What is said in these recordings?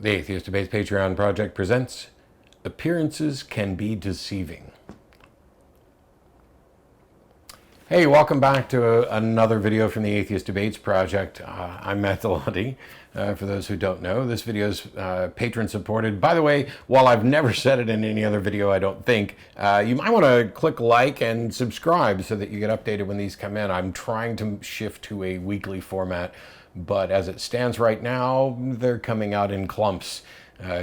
The Atheist Debates Patreon project presents Appearances Can Be Deceiving. Hey, welcome back to another video from the Atheist Debates project. I'm Rationality. For those who don't know, this video is patron supported. By the way, while I've never said it in any other video, I don't think, you might want to click like and subscribe so that you get updated when these come in. I'm trying to shift to a weekly format, but as it stands right now, they're coming out in clumps,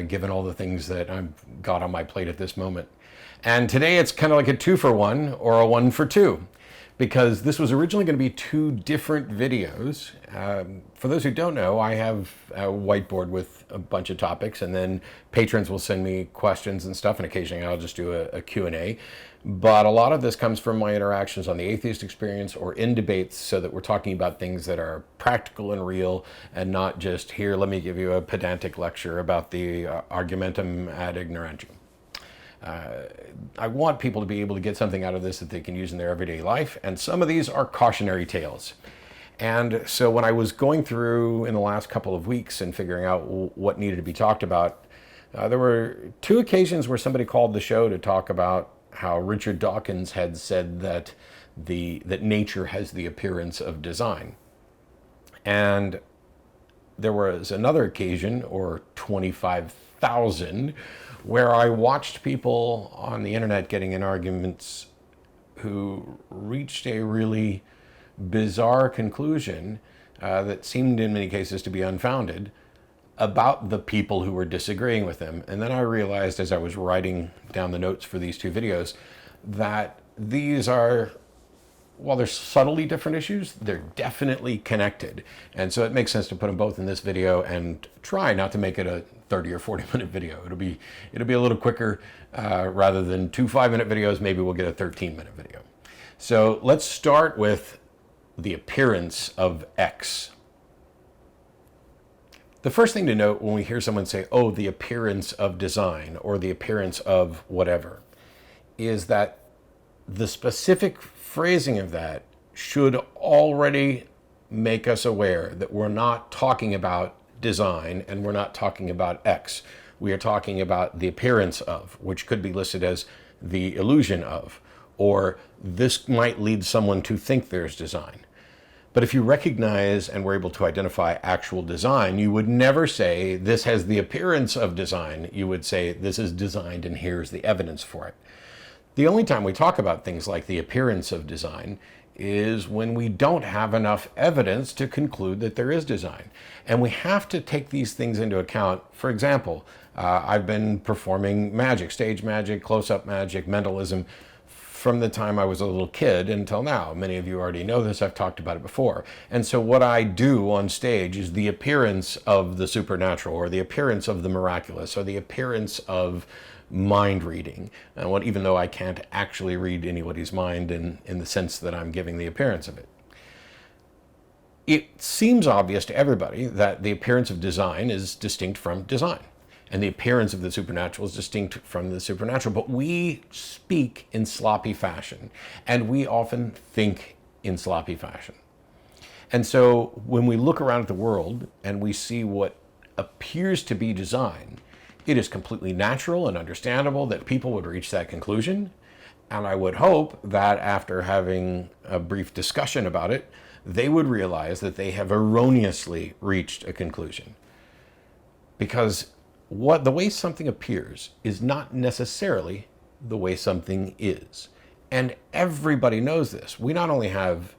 given all the things that I've got on my plate at this moment. And today it's kind of like a 2-for-1 or a 1-for-2. Because this was originally going to be two different videos. For those who don't know, I have a whiteboard with a bunch of topics, and then patrons will send me questions and stuff, and occasionally I'll just do a Q&A. But a lot of this comes from my interactions on the Atheist Experience or in debates, so that we're talking about things that are practical and real, and not just, here, let me give you a pedantic lecture about the argumentum ad ignorantium. I want people to be able to get something out of this that they can use in their everyday life, and some of these are cautionary tales. And so when I was going through in the last couple of weeks and figuring out what needed to be talked about, there were two occasions where somebody called the show to talk about how Richard Dawkins had said that that nature has the appearance of design. And there was another occasion, or 25,000, where I watched people on the internet getting in arguments who reached a really bizarre conclusion that seemed in many cases to be unfounded about the people who were disagreeing with them. And then I realized, as I was writing down the notes for these two videos, that these are, while they're subtly different issues, they're definitely connected. And so it makes sense to put them both in this video and try not to make it a 30 or 40-minute video. It'll be a little quicker rather than two 5-minute videos. Maybe we'll get a 13-minute video. So let's start with the appearance of X. The first thing to note when we hear someone say, oh, the appearance of design or the appearance of whatever, is that the specific phrasing of that should already make us aware that we're not talking about design and we're not talking about X. We are talking about the appearance of, which could be listed as the illusion of, or this might lead someone to think there's design. But if you recognize and were able to identify actual design, you would never say this has the appearance of design. You would say this is designed and here's the evidence for it. The only time we talk about things like the appearance of design is when we don't have enough evidence to conclude that there is design. And we have to take these things into account. For example, I've been performing magic, stage magic, close-up magic, mentalism, from the time I was a little kid until now. Many of you already know this, I've talked about it before. And so what I do on stage is the appearance of the supernatural, or the appearance of the miraculous, or the appearance of mind reading, and even though I can't actually read anybody's mind in the sense that I'm giving the appearance of it. It seems obvious to everybody that the appearance of design is distinct from design, and the appearance of the supernatural is distinct from the supernatural, but we speak in sloppy fashion, and we often think in sloppy fashion. And so when we look around at the world and we see what appears to be design, it is completely natural and understandable that people would reach that conclusion. And I would hope that after having a brief discussion about it, they would realize that they have erroneously reached a conclusion. Because the way something appears is not necessarily the way something is. And everybody knows this. We not only have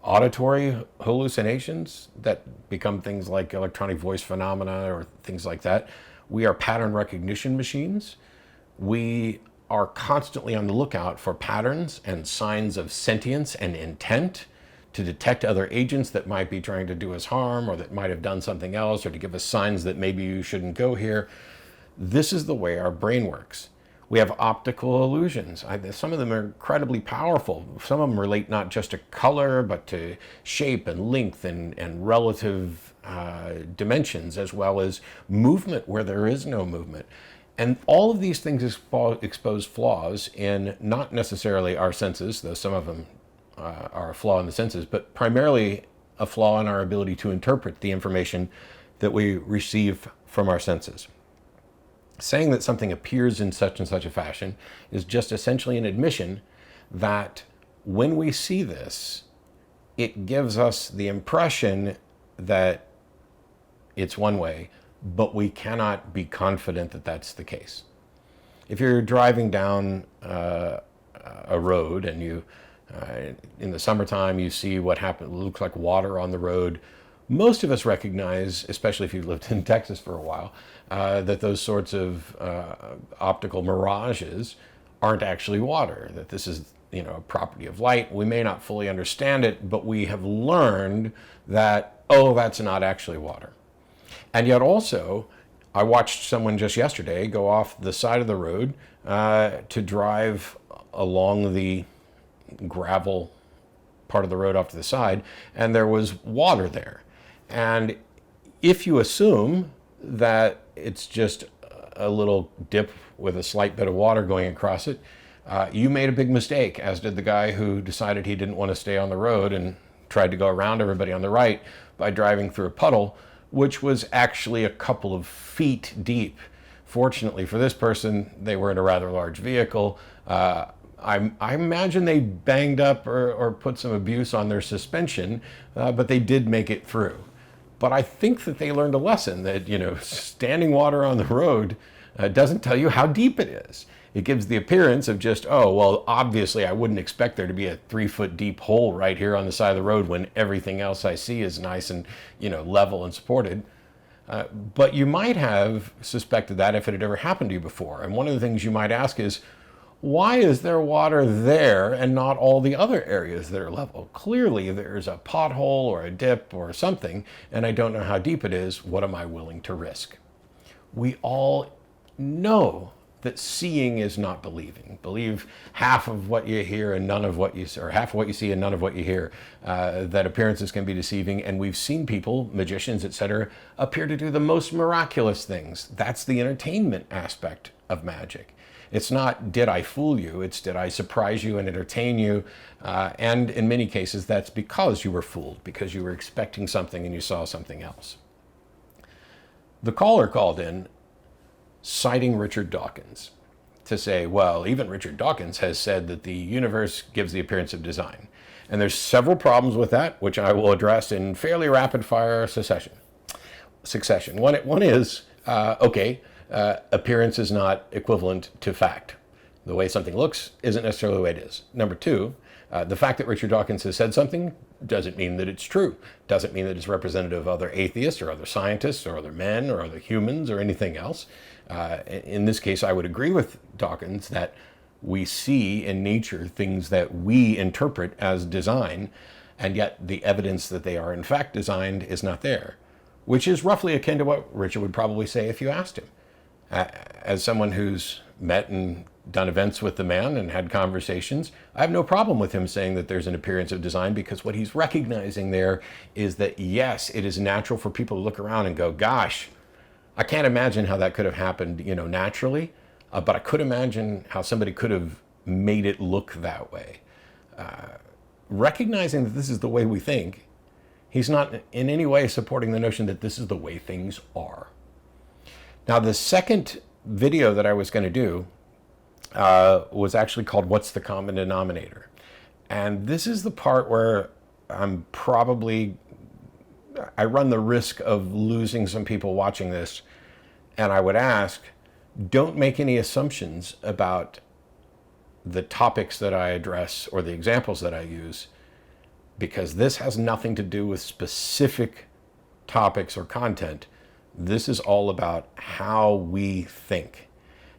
auditory hallucinations that become things like electronic voice phenomena or things like that. We are pattern recognition machines. We are constantly on the lookout for patterns and signs of sentience and intent to detect other agents that might be trying to do us harm, or that might have done something else, or to give us signs that maybe you shouldn't go here. This is the way our brain works. We have optical illusions. Some of them are incredibly powerful. Some of them relate not just to color, but to shape and length and relative dimensions, as well as movement where there is no movement. And all of these things expose flaws in not necessarily our senses, though some of them are a flaw in the senses, but primarily a flaw in our ability to interpret the information that we receive from our senses. Saying that something appears in such and such a fashion is just essentially an admission that when we see this, it gives us the impression that it's one way, but we cannot be confident that that's the case. If you're driving down a road and you, in the summertime, you see what looks like water on the road, most of us recognize, especially if you've lived in Texas for a while, that those sorts of optical mirages aren't actually water, that this is a property of light. We may not fully understand it, but we have learned that, oh, that's not actually water. And yet also, I watched someone just yesterday go off the side of the road to drive along the gravel part of the road off to the side, and there was water there. And if you assume that it's just a little dip with a slight bit of water going across it, you made a big mistake, as did the guy who decided he didn't want to stay on the road and tried to go around everybody on the right by driving through a puddle, which was actually a couple of feet deep. Fortunately for this person, they were in a rather large vehicle. I imagine they banged up or put some abuse on their suspension, but they did make it through. But I think that they learned a lesson that, standing water on the road doesn't tell you how deep it is. It gives the appearance of just, oh, well, obviously I wouldn't expect there to be a 3-foot deep hole right here on the side of the road when everything else I see is nice and, level and supported. But you might have suspected that if it had ever happened to you before. And one of the things you might ask is, why is there water there and not all the other areas that are level? Clearly there's a pothole or a dip or something, and I don't know how deep it is. What am I willing to risk? We all know that seeing is not believing. Believe half of what you hear and none of what you see, or half of what you see and none of what you hear, that appearances can be deceiving. And we've seen people, magicians, etc., appear to do the most miraculous things. That's the entertainment aspect of magic. It's not, did I fool you? It's, did I surprise you and entertain you? And in many cases, that's because you were fooled, because you were expecting something and you saw something else. The caller called in citing Richard Dawkins to say, well, even Richard Dawkins has said that the universe gives the appearance of design. And there's several problems with that, which I will address in fairly rapid fire succession. One is, appearance is not equivalent to fact. The way something looks isn't necessarily the way it is. Number two, the fact that Richard Dawkins has said something doesn't mean that it's true. Doesn't mean that it's representative of other atheists or other scientists or other men or other humans or anything else. In this case, I would agree with Dawkins that we see in nature things that we interpret as design, and yet the evidence that they are in fact designed is not there, which is roughly akin to what Richard would probably say if you asked him. As someone who's met and done events with the man and had conversations, I have no problem with him saying that there's an appearance of design, because what he's recognizing there is that, yes, it is natural for people to look around and go, gosh, I can't imagine how that could have happened, naturally, but I could imagine how somebody could have made it look that way. Recognizing that this is the way we think, he's not in any way supporting the notion that this is the way things are. Now, the second video that I was going to do was actually called What's the Common Denominator? And this is the part where I run the risk of losing some people watching this. And I would ask, don't make any assumptions about the topics that I address or the examples that I use, because this has nothing to do with specific topics or content. This is all about how we think.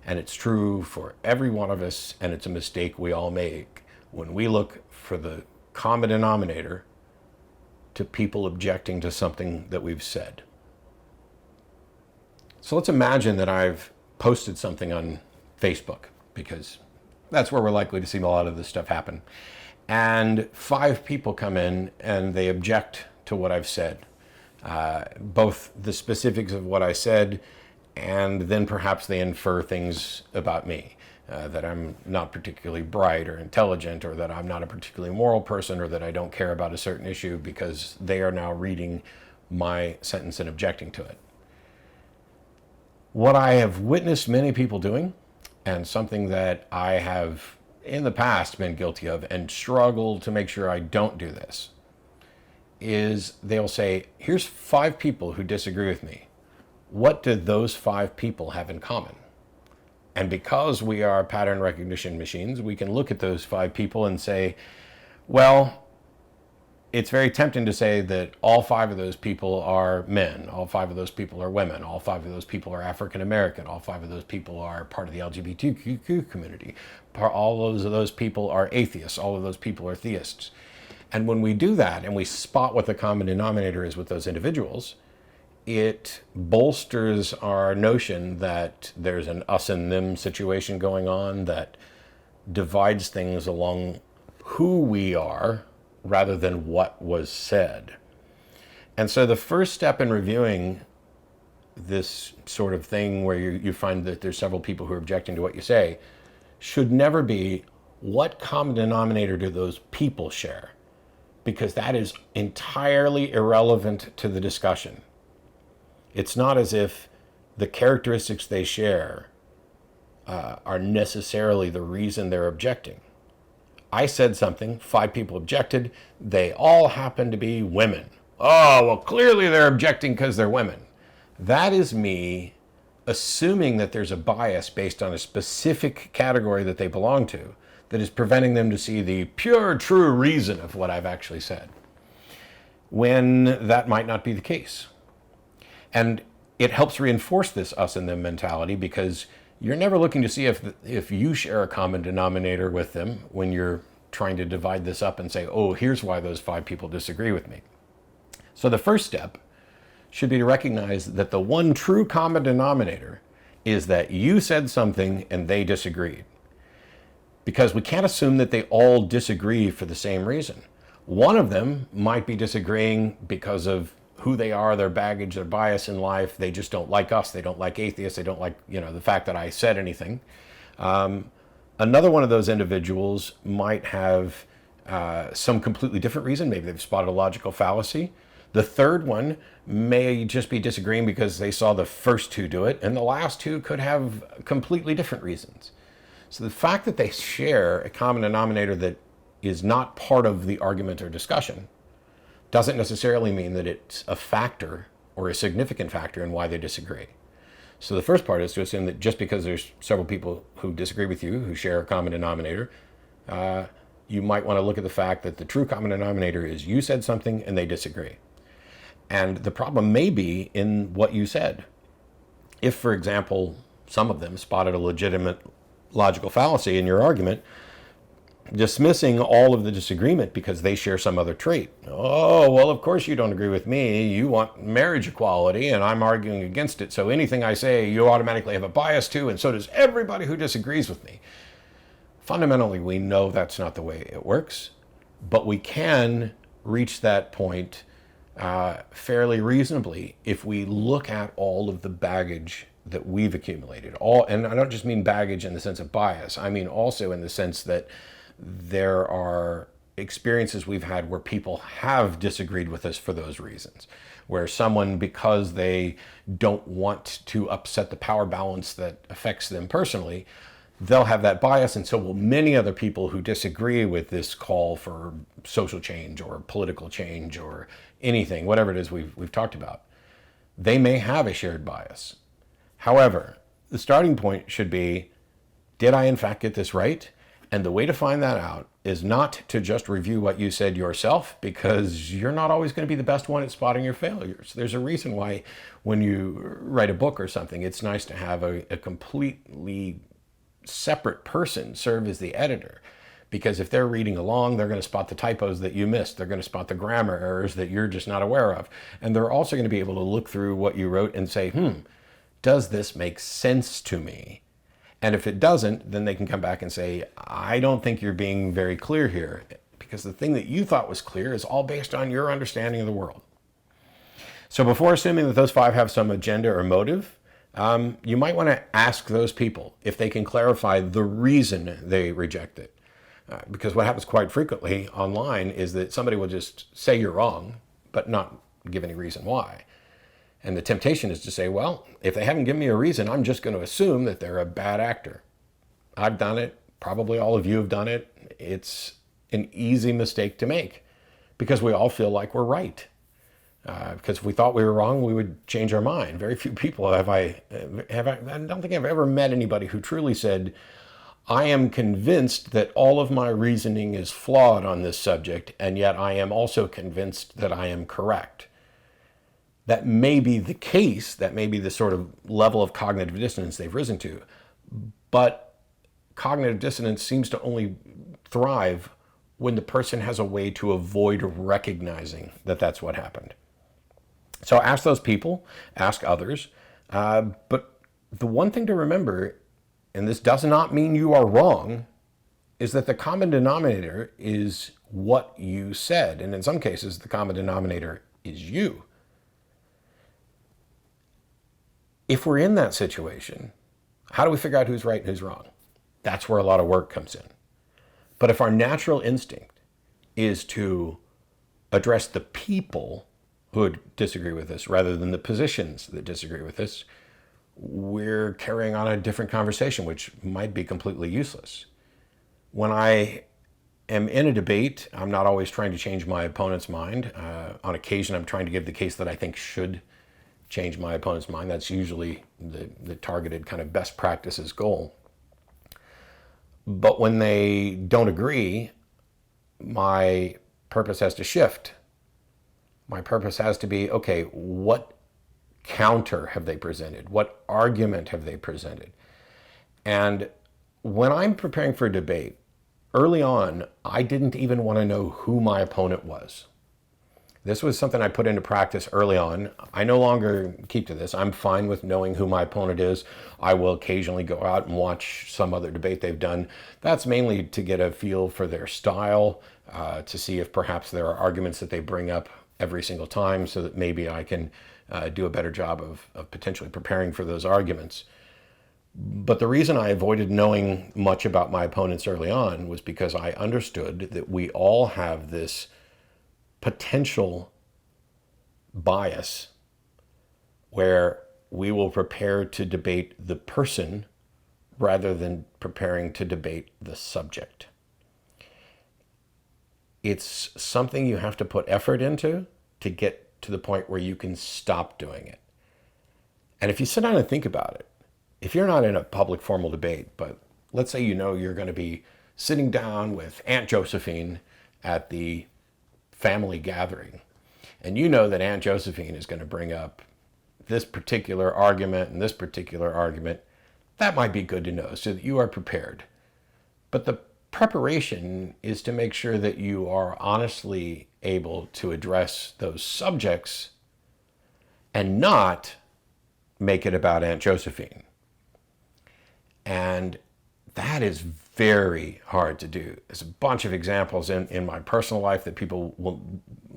And it's true for every one of us, and it's a mistake we all make when we look for the common denominator to people objecting to something that we've said. So let's imagine that I've posted something on Facebook, because that's where we're likely to see a lot of this stuff happen. And 5 people come in and they object to what I've said. Both the specifics of what I said, and then perhaps they infer things about me, that I'm not particularly bright or intelligent, or that I'm not a particularly moral person, or that I don't care about a certain issue, because they are now reading my sentence and objecting to it. What I have witnessed many people doing, and something that I have in the past been guilty of and struggled to make sure I don't do this, is they'll say, here's 5 people who disagree with me. What do those 5 people have in common? And because we are pattern recognition machines, we can look at those 5 people and say, well, it's very tempting to say that all 5 of those people are men, all 5 of those people are women, all 5 of those people are African American, all 5 of those people are part of the LGBTQ community, all of those people are atheists, all of those people are theists. And when we do that and we spot what the common denominator is with those individuals, it bolsters our notion that there's an us and them situation going on that divides things along who we are rather than what was said. And so the first step in reviewing this sort of thing where you find that there's several people who are objecting to what you say should never be, what common denominator do those people share? Because that is entirely irrelevant to the discussion. It's not as if the characteristics they share are necessarily the reason they're objecting. I said something, 5 people objected, they all happen to be women. Oh, well, clearly they're objecting because they're women. That is me assuming that there's a bias based on a specific category that they belong to that is preventing them to see the pure, true reason of what I've actually said, when that might not be the case. And it helps reinforce this us and them mentality, because you're never looking to see if you share a common denominator with them when you're trying to divide this up and say, oh, here's why those 5 people disagree with me. So the first step should be to recognize that the one true common denominator is that you said something and they disagreed. Because we can't assume that they all disagree for the same reason. One of them might be disagreeing because of who they are, their baggage, their bias in life. They just don't like us. They don't like atheists. They don't like, the fact that I said anything. Another one of those individuals might have some completely different reason. Maybe they've spotted a logical fallacy. The third one may just be disagreeing because they saw the first 2 do it, and the last 2 could have completely different reasons. So the fact that they share a common denominator that is not part of the argument or discussion doesn't necessarily mean that it's a factor or a significant factor in why they disagree. So the first part is to assume that just because there's several people who disagree with you, who share a common denominator, you might want to look at the fact that the true common denominator is you said something and they disagree. And the problem may be in what you said. If, for example, some of them spotted a legitimate logical fallacy in your argument, dismissing all of the disagreement because they share some other trait. Oh, well, of course you don't agree with me. You want marriage equality, and I'm arguing against it. So anything I say, you automatically have a bias to, and so does everybody who disagrees with me. Fundamentally, we know that's not the way it works, but we can reach that point fairly reasonably if we look at all of the baggage that we've accumulated. And I don't just mean baggage in the sense of bias. I mean also in the sense that there are experiences we've had where people have disagreed with us for those reasons, where someone, because they don't want to upset the power balance that affects them personally, they'll have that bias, and so will many other people who disagree with this call for social change or political change or anything, whatever it is we've talked about. They may have a shared bias. However, the starting point should be, did I in fact get this right? And the way to find that out is not to just review what you said yourself, because you're not always going to be the best one at spotting your failures. There's a reason why when you write a book or something, it's nice to have a completely separate person serve as the editor. Because if they're reading along, they're going to spot the typos that you missed. They're going to spot the grammar errors that you're just not aware of. And they're also going to be able to look through what you wrote and say, does this make sense to me? And if it doesn't, then they can come back and say, I don't think you're being very clear here, because the thing that you thought was clear is all based on your understanding of the world. So before assuming that those 5 have some agenda or motive, you might want to ask those people if they can clarify the reason they reject it. Because what happens quite frequently online is that somebody will just say you're wrong, but not give any reason why. And the temptation is to say, well, if they haven't given me a reason, I'm just going to assume that they're a bad actor. I've done it. Probably all of you have done it. It's an easy mistake to make because we all feel like we're right. Because if we thought we were wrong, we would change our mind. Very few people I don't think I've ever met anybody who truly said, I am convinced that all of my reasoning is flawed on this subject, and yet I am also convinced that I am correct. That may be the case, that may be the sort of level of cognitive dissonance they've risen to, but cognitive dissonance seems to only thrive when the person has a way to avoid recognizing that that's what happened. So ask those people, ask others, but the one thing to remember, and this does not mean you are wrong, is that the common denominator is what you said. And in some cases, the common denominator is you. If we're in that situation, how do we figure out who's right and who's wrong? That's where a lot of work comes in. But if our natural instinct is to address the people who would disagree with us rather than the positions that disagree with us, we're carrying on a different conversation, which might be completely useless. When I am in a debate, I'm not always trying to change my opponent's mind. On occasion, I'm trying to give the case that I think should change my opponent's mind. That's usually the targeted kind of best practices goal. But when they don't agree, my purpose has to shift. My purpose has to be, okay, what counter have they presented? What argument have they presented? And when I'm preparing for a debate, early on, I didn't even want to know who my opponent was. This was something I put into practice early on. I no longer keep to this. I'm fine with knowing who my opponent is. I will occasionally go out and watch some other debate they've done. That's mainly to get a feel for their style, to see if perhaps there are arguments that they bring up every single time so that maybe I can do a better job of potentially preparing for those arguments. But the reason I avoided knowing much about my opponents early on was because I understood that we all have this potential bias where we will prepare to debate the person rather than preparing to debate the subject. It's something you have to put effort into to get to the point where you can stop doing it. And if you sit down and think about it, if you're not in a public formal debate, but let's say you know you're going to be sitting down with Aunt Josephine at the family gathering, and you know that Aunt Josephine is going to bring up this particular argument and this particular argument, that might be good to know so that you are prepared. But the preparation is to make sure that you are honestly able to address those subjects and not make it about Aunt Josephine. And that is very hard to do. There's a bunch of examples in my personal life that people will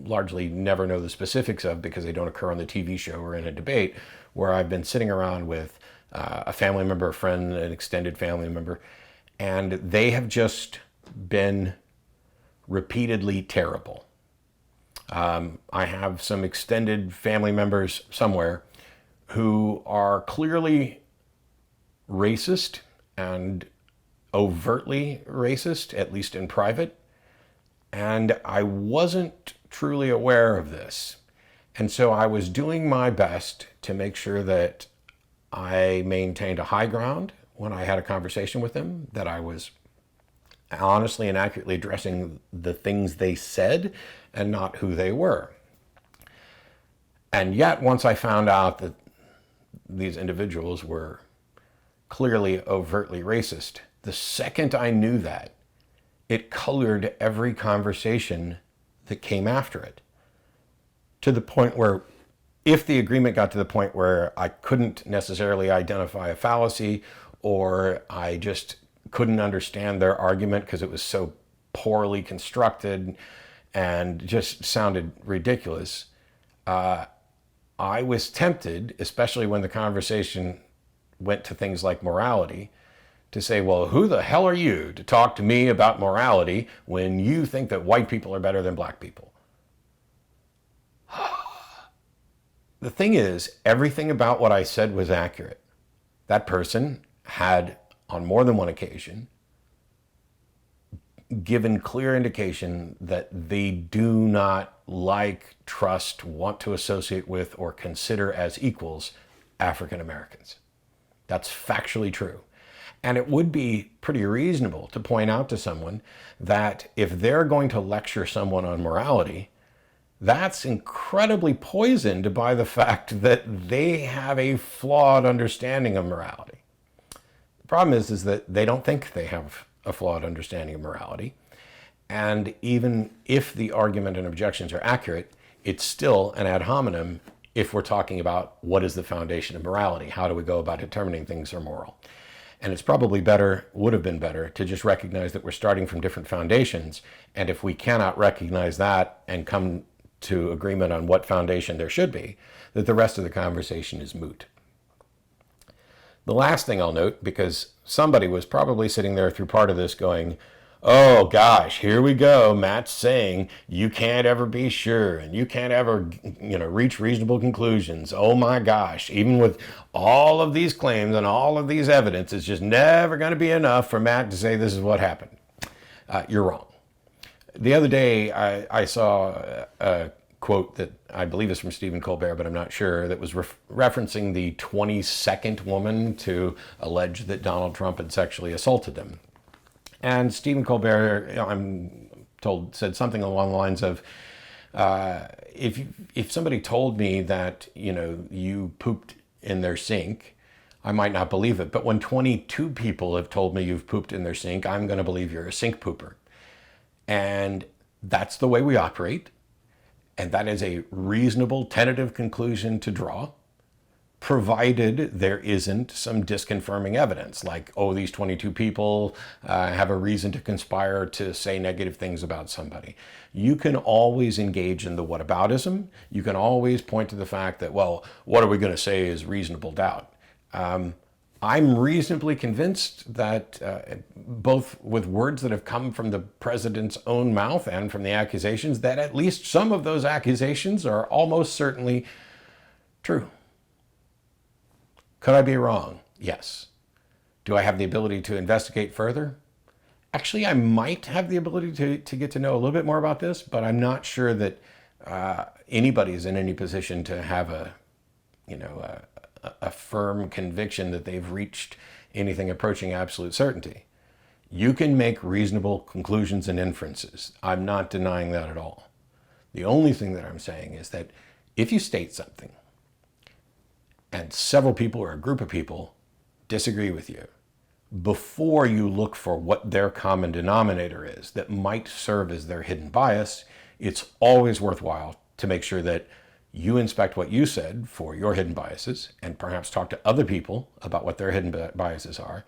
largely never know the specifics of because they don't occur on the TV show or in a debate, where I've been sitting around with a family member, a friend, an extended family member, and they have just been repeatedly terrible. I have some extended family members somewhere who are clearly racist and overtly racist, at least in private, and I wasn't truly aware of this. And so I was doing my best to make sure that I maintained a high ground when I had a conversation with them, that I was honestly and accurately addressing the things they said and not who they were. And yet, once I found out that these individuals were clearly overtly racist, the second I knew that, it colored every conversation that came after it, to the point where if the agreement got to the point where I couldn't necessarily identify a fallacy, or I just couldn't understand their argument because it was so poorly constructed and just sounded ridiculous, I was tempted, especially when the conversation went to things like morality, to say, well, who the hell are you to talk to me about morality when you think that white people are better than black people? The thing is, everything about what I said was accurate. That person had, on more than one occasion, given clear indication that they do not like, trust, want to associate with, or consider as equals African Americans. That's factually true. And it would be pretty reasonable to point out to someone that if they're going to lecture someone on morality, that's incredibly poisoned by the fact that they have a flawed understanding of morality. The problem is that they don't think they have a flawed understanding of morality. And even if the argument and objections are accurate, it's still an ad hominem if we're talking about what is the foundation of morality. How do we go about determining things are moral? And it's probably better, would have been better, to just recognize that we're starting from different foundations. And if we cannot recognize that and come to agreement on what foundation there should be, that the rest of the conversation is moot. The last thing I'll note, because somebody was probably sitting there through part of this going, oh gosh, here we go. Matt's saying you can't ever be sure and you can't ever, reach reasonable conclusions. Oh my gosh, even with all of these claims and all of these evidence, it's just never going to be enough for Matt to say this is what happened. You're wrong. The other day, I saw a quote that I believe is from Stephen Colbert, but I'm not sure, that was referencing the 22nd woman to allege that Donald Trump had sexually assaulted him. And Stephen Colbert, I'm told, said something along the lines of, if somebody told me that, you pooped in their sink, I might not believe it. But when 22 people have told me you've pooped in their sink, I'm going to believe you're a sink pooper. And that's the way we operate. And that is a reasonable, tentative conclusion to draw, provided there isn't some disconfirming evidence, like, oh, these 22 people have a reason to conspire to say negative things about somebody. You can always engage in the whataboutism. You can always point to the fact that, well, what are we going to say is reasonable doubt? I'm reasonably convinced that both with words that have come from the president's own mouth and from the accusations, that at least some of those accusations are almost certainly true. Could I be wrong? Yes. Do I have the ability to investigate further? Actually, I might have the ability to get to know a little bit more about this, but I'm not sure that anybody is in any position to have a firm conviction that they've reached anything approaching absolute certainty. You can make reasonable conclusions and inferences. I'm not denying that at all. The only thing that I'm saying is that if you state something and several people or a group of people disagree with you, before you look for what their common denominator is that might serve as their hidden bias, it's always worthwhile to make sure that you inspect what you said for your hidden biases and perhaps talk to other people about what their hidden biases are.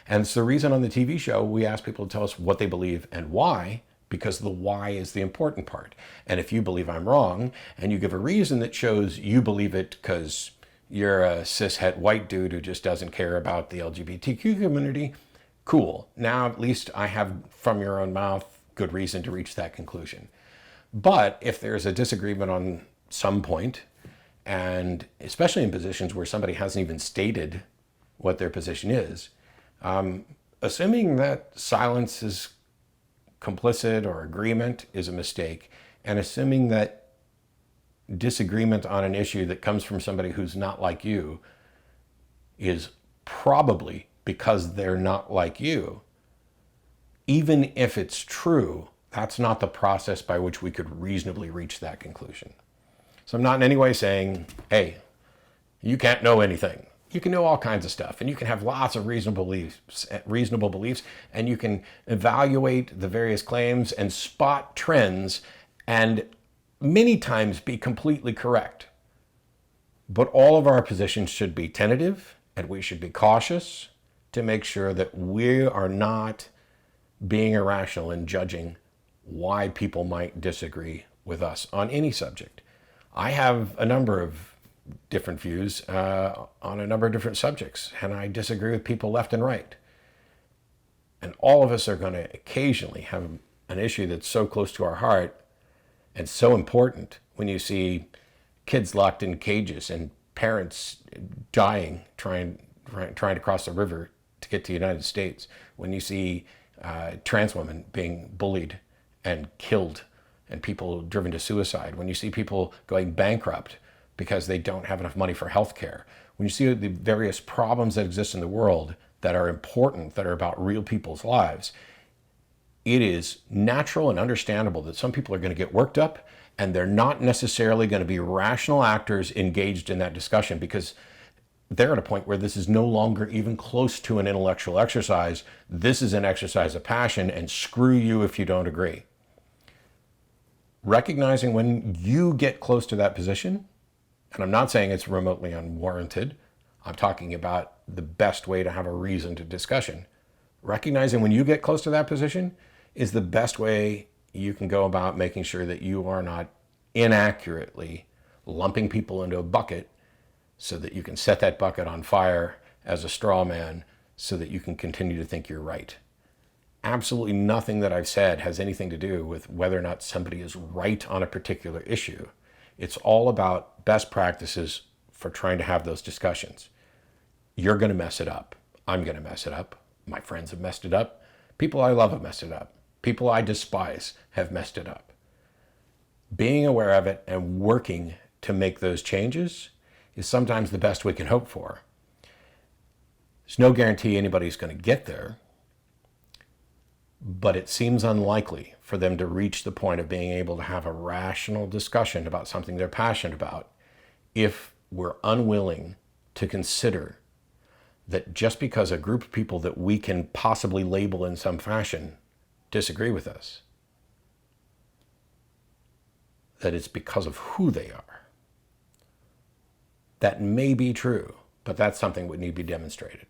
And it's the reason on the TV show we ask people to tell us what they believe and why, because the why is the important part. And if you believe I'm wrong and you give a reason that shows you believe it because you're a cishet white dude who just doesn't care about the LGBTQ community, cool. Now at least I have, from your own mouth, good reason to reach that conclusion. But if there's a disagreement on some point, and especially in positions where somebody hasn't even stated what their position is, assuming that silence is complicit or agreement is a mistake, and assuming that disagreement on an issue that comes from somebody who's not like you is probably because they're not like you, even if it's true, that's not the process by which we could reasonably reach that conclusion. So I'm not in any way saying, hey, you can't know anything. You can know all kinds of stuff, and you can have lots of reasonable beliefs, and you can evaluate the various claims and spot trends and many times be completely correct. But all of our positions should be tentative, and we should be cautious to make sure that we are not being irrational in judging why people might disagree with us on any subject. I have a number of different views on a number of different subjects, and I disagree with people left and right. And all of us are going to occasionally have an issue that's so close to our heart and so important when you see kids locked in cages and parents dying trying to cross the river to get to the United States, when you see trans women being bullied and killed and people driven to suicide, when you see people going bankrupt because they don't have enough money for health care, when you see the various problems that exist in the world that are important, that are about real people's lives, it is natural and understandable that some people are going to get worked up, and they're not necessarily going to be rational actors engaged in that discussion, because they're at a point where this is no longer even close to an intellectual exercise. This is an exercise of passion, and screw you if you don't agree. Recognizing when you get close to that position, and I'm not saying it's remotely unwarranted, I'm talking about the best way to have a reasoned discussion. Recognizing when you get close to that position is the best way you can go about making sure that you are not inaccurately lumping people into a bucket so that you can set that bucket on fire as a straw man so that you can continue to think you're right. Absolutely nothing that I've said has anything to do with whether or not somebody is right on a particular issue. It's all about best practices for trying to have those discussions. You're going to mess it up. I'm going to mess it up. My friends have messed it up. People I love have messed it up. People I despise have messed it up. Being aware of it and working to make those changes is sometimes the best we can hope for. There's no guarantee anybody's going to get there, but it seems unlikely for them to reach the point of being able to have a rational discussion about something they're passionate about if we're unwilling to consider that just because a group of people that we can possibly label in some fashion disagree with us, that it's because of who they are. That may be true, but that's something that would need to be demonstrated.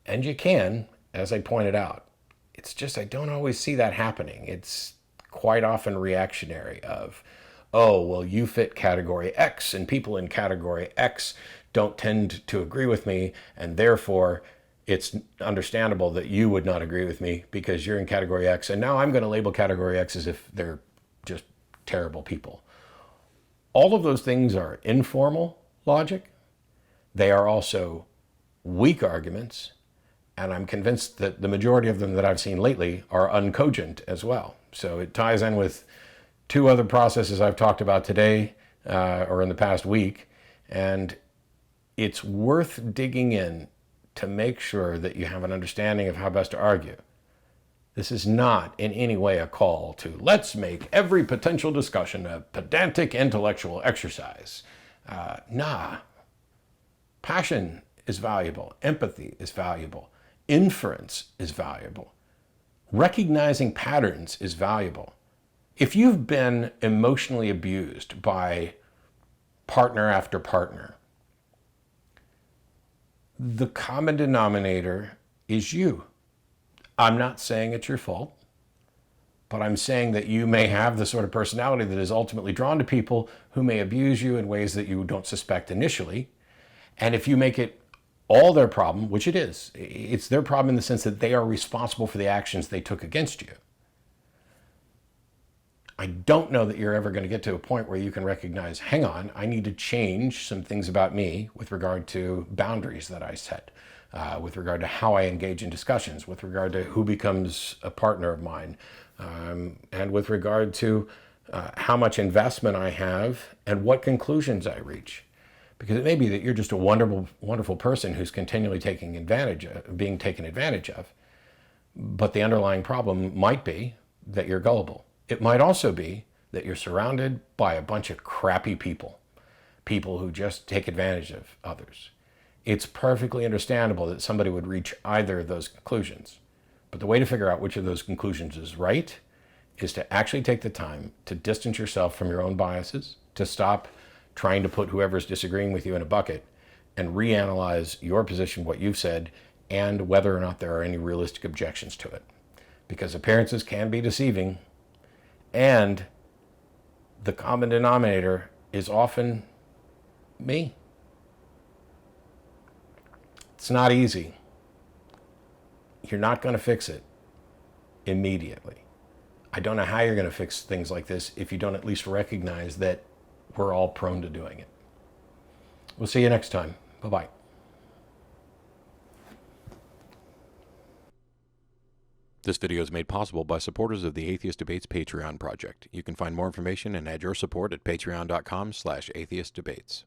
And you can, as I pointed out. It's just I don't always see that happening. It's quite often reactionary of, oh, well, you fit category X, and people in category X don't tend to agree with me, and therefore it's understandable that you would not agree with me because you're in category X, and now I'm going to label category X as if they're just terrible people. All of those things are informal logic. They are also weak arguments, and I'm convinced that the majority of them that I've seen lately are uncogent as well. So it ties in with two other processes I've talked about today or in the past week, and it's worth digging in to make sure that you have an understanding of how best to argue. This is not in any way a call to let's make every potential discussion a pedantic intellectual exercise. Nah. Passion is valuable. Empathy is valuable. Inference is valuable. Recognizing patterns is valuable. If you've been emotionally abused by partner after partner, the common denominator is you. I'm not saying it's your fault, but I'm saying that you may have the sort of personality that is ultimately drawn to people who may abuse you in ways that you don't suspect initially. And if you make it all their problem, which it is, it's their problem in the sense that they are responsible for the actions they took against you. I don't know that you're ever going to get to a point where you can recognize, hang on, I need to change some things about me with regard to boundaries that I set, with regard to how I engage in discussions, with regard to who becomes a partner of mine, and with regard to how much investment I have and what conclusions I reach. Because it may be that you're just a wonderful, wonderful person who's continually being taken advantage of. But the underlying problem might be that you're gullible. It might also be that you're surrounded by a bunch of crappy people who just take advantage of others. It's perfectly understandable that somebody would reach either of those conclusions. But the way to figure out which of those conclusions is right is to actually take the time to distance yourself from your own biases, to stop trying to put whoever's disagreeing with you in a bucket and reanalyze your position, what you've said, and whether or not there are any realistic objections to it. Because appearances can be deceiving, and the common denominator is often me. It's not easy. You're not going to fix it immediately. I don't know how you're going to fix things like this if you don't at least recognize that we're all prone to doing it. We'll see you next time. Bye-bye. This video is made possible by supporters of the Atheist Debates Patreon project. You can find more information and add your support at patreon.com/atheistdebates.